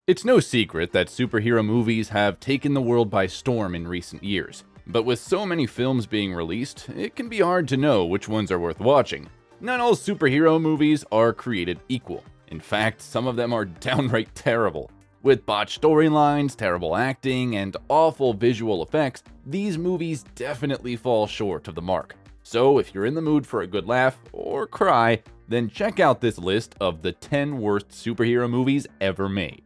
It's no secret that superhero movies have taken the world by storm in recent years, but with so many films being released, it can be hard to know which ones are worth watching. Not all superhero movies are created equal. In fact, some of them are downright terrible. With botched storylines, terrible acting, and awful visual effects, these movies definitely fall short of the mark. So if you're in the mood for a good laugh or cry, then check out this list of the 10 worst superhero movies ever made.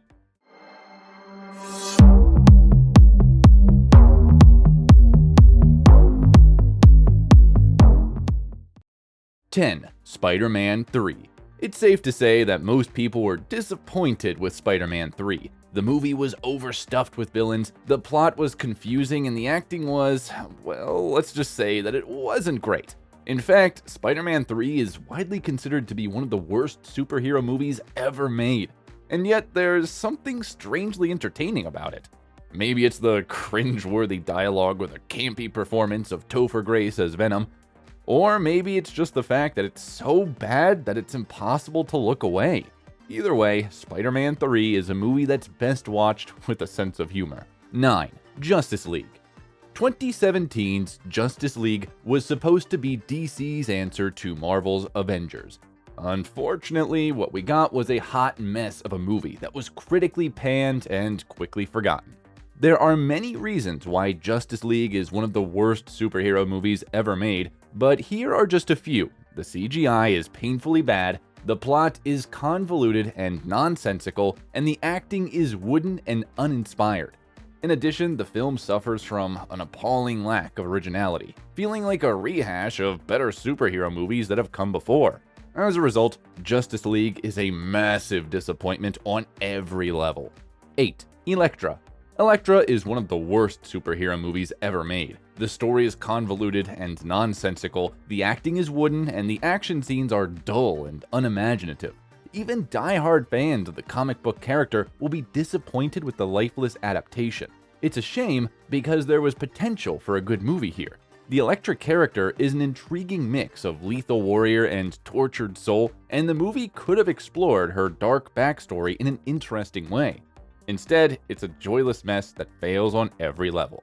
10. Spider-Man 3. It's safe to say that most people were disappointed with Spider-Man 3. The movie was overstuffed with villains, the plot was confusing, and the acting was, well, let's just say that it wasn't great. In fact, Spider-Man 3 is widely considered to be one of the worst superhero movies ever made. And yet, there's something strangely entertaining about it. Maybe it's the cringe-worthy dialogue with a campy performance of Topher Grace as Venom, or maybe it's just the fact that it's so bad that it's impossible to look away. Either way, Spider-Man 3 is a movie that's best watched with a sense of humor. 9. Justice League. 2017's Justice League was supposed to be DC's answer to Marvel's Avengers. Unfortunately, what we got was a hot mess of a movie that was critically panned and quickly forgotten. There are many reasons why Justice League is one of the worst superhero movies ever made, but here are just a few. The CGI is painfully bad, the plot is convoluted and nonsensical, and the acting is wooden and uninspired. In addition, the film suffers from an appalling lack of originality, feeling like a rehash of better superhero movies that have come before. As a result, Justice League is a massive disappointment on every level. 8. Elektra. Elektra is one of the worst superhero movies ever made. The story is convoluted and nonsensical, the acting is wooden, and the action scenes are dull and unimaginative. Even die-hard fans of the comic book character will be disappointed with the lifeless adaptation. It's a shame because there was potential for a good movie here. The Elektra character is an intriguing mix of lethal warrior and tortured soul, and the movie could have explored her dark backstory in an interesting way. Instead, it's a joyless mess that fails on every level.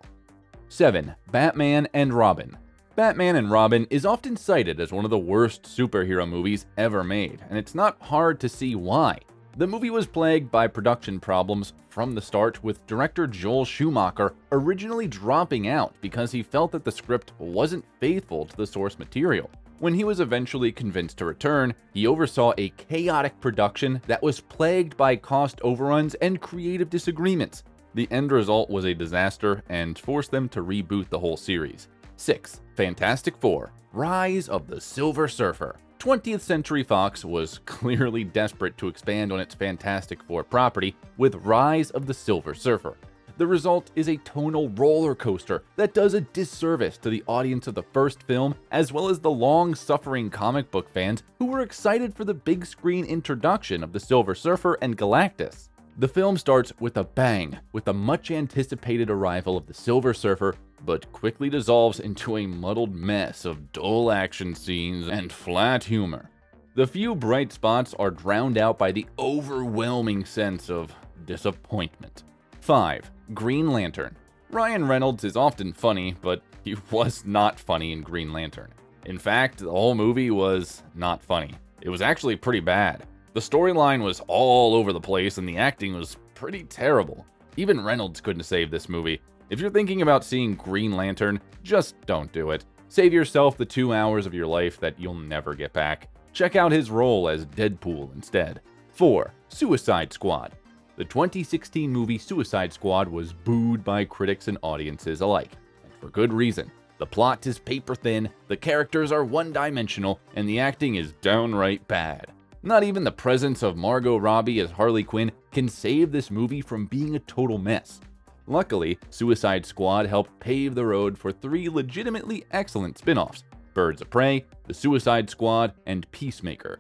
7. Batman and Robin. Batman and Robin is often cited as one of the worst superhero movies ever made, and it's not hard to see why. The movie was plagued by production problems from the start, with director Joel Schumacher originally dropping out because he felt that the script wasn't faithful to the source material. When he was eventually convinced to return, he oversaw a chaotic production that was plagued by cost overruns and creative disagreements. The end result was a disaster and forced them to reboot the whole series. 6. Fantastic Four: Rise of the Silver Surfer. 20th Century Fox was clearly desperate to expand on its Fantastic Four property with Rise of the Silver Surfer. The result is a tonal roller coaster that does a disservice to the audience of the first film, as well as the long-suffering comic book fans who were excited for the big screen introduction of the Silver Surfer and Galactus. The film starts with a bang, with the much-anticipated arrival of the Silver Surfer, but quickly dissolves into a muddled mess of dull action scenes and flat humor. The few bright spots are drowned out by the overwhelming sense of disappointment. 5. Green Lantern. Ryan Reynolds is often funny, but he was not funny in Green Lantern. In fact, the whole movie was not funny. It was actually pretty bad. The storyline was all over the place and the acting was pretty terrible. Even Reynolds couldn't save this movie. If you're thinking about seeing Green Lantern, just don't do it. Save yourself the 2 hours of your life that you'll never get back. Check out his role as Deadpool instead. 4. Suicide Squad. The 2016 movie Suicide Squad was booed by critics and audiences alike, and for good reason. The plot is paper-thin, the characters are one-dimensional, and the acting is downright bad. Not even the presence of Margot Robbie as Harley Quinn can save this movie from being a total mess. Luckily, Suicide Squad helped pave the road for 3 legitimately excellent spin-offs: Birds of Prey, The Suicide Squad, and Peacemaker.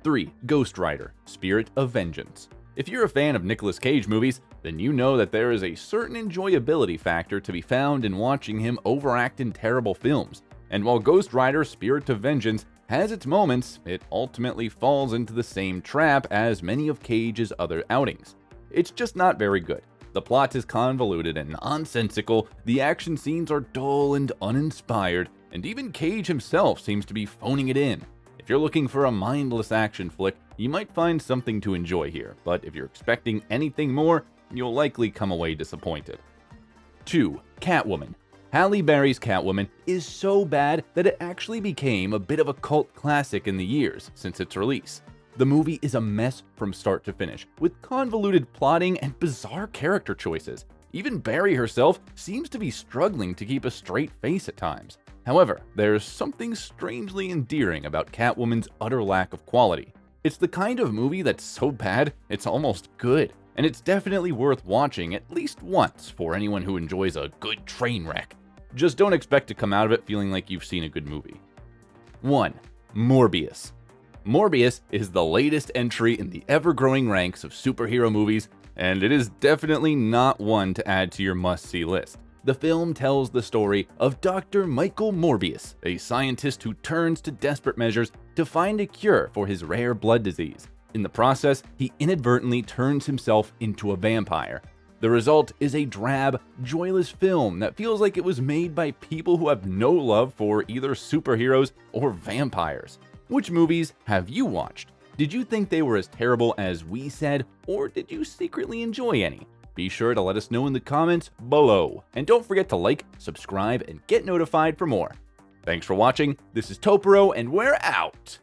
3. Ghost Rider: Spirit of Vengeance. If you're a fan of Nicolas Cage movies, then you know that there is a certain enjoyability factor to be found in watching him overact in terrible films. And while Ghost Rider: Spirit of Vengeance has its moments, it ultimately falls into the same trap as many of Cage's other outings. It's just not very good. The plot is convoluted and nonsensical, the action scenes are dull and uninspired, and even Cage himself seems to be phoning it in. If you're looking for a mindless action flick, you might find something to enjoy here, but if you're expecting anything more, you'll likely come away disappointed. 2. Catwoman. Halle Berry's Catwoman is so bad that it actually became a bit of a cult classic in the years since its release. The movie is a mess from start to finish, with convoluted plotting and bizarre character choices. Even Berry herself seems to be struggling to keep a straight face at times. However, there's something strangely endearing about Catwoman's utter lack of quality. It's the kind of movie that's so bad, it's almost good, and it's definitely worth watching at least once for anyone who enjoys a good train wreck. Just don't expect to come out of it feeling like you've seen a good movie. 1. Morbius. Morbius is the latest entry in the ever-growing ranks of superhero movies, and it is definitely not one to add to your must-see list. The film tells the story of Dr. Michael Morbius, a scientist who turns to desperate measures to find a cure for his rare blood disease. In the process, he inadvertently turns himself into a vampire. The result is a drab, joyless film that feels like it was made by people who have no love for either superheroes or vampires. Which movies have you watched? Did you think they were as terrible as we said, or did you secretly enjoy any? Be sure to let us know in the comments below. And don't forget to like, subscribe, and get notified for more. Thanks for watching. This is Topero, and we're out!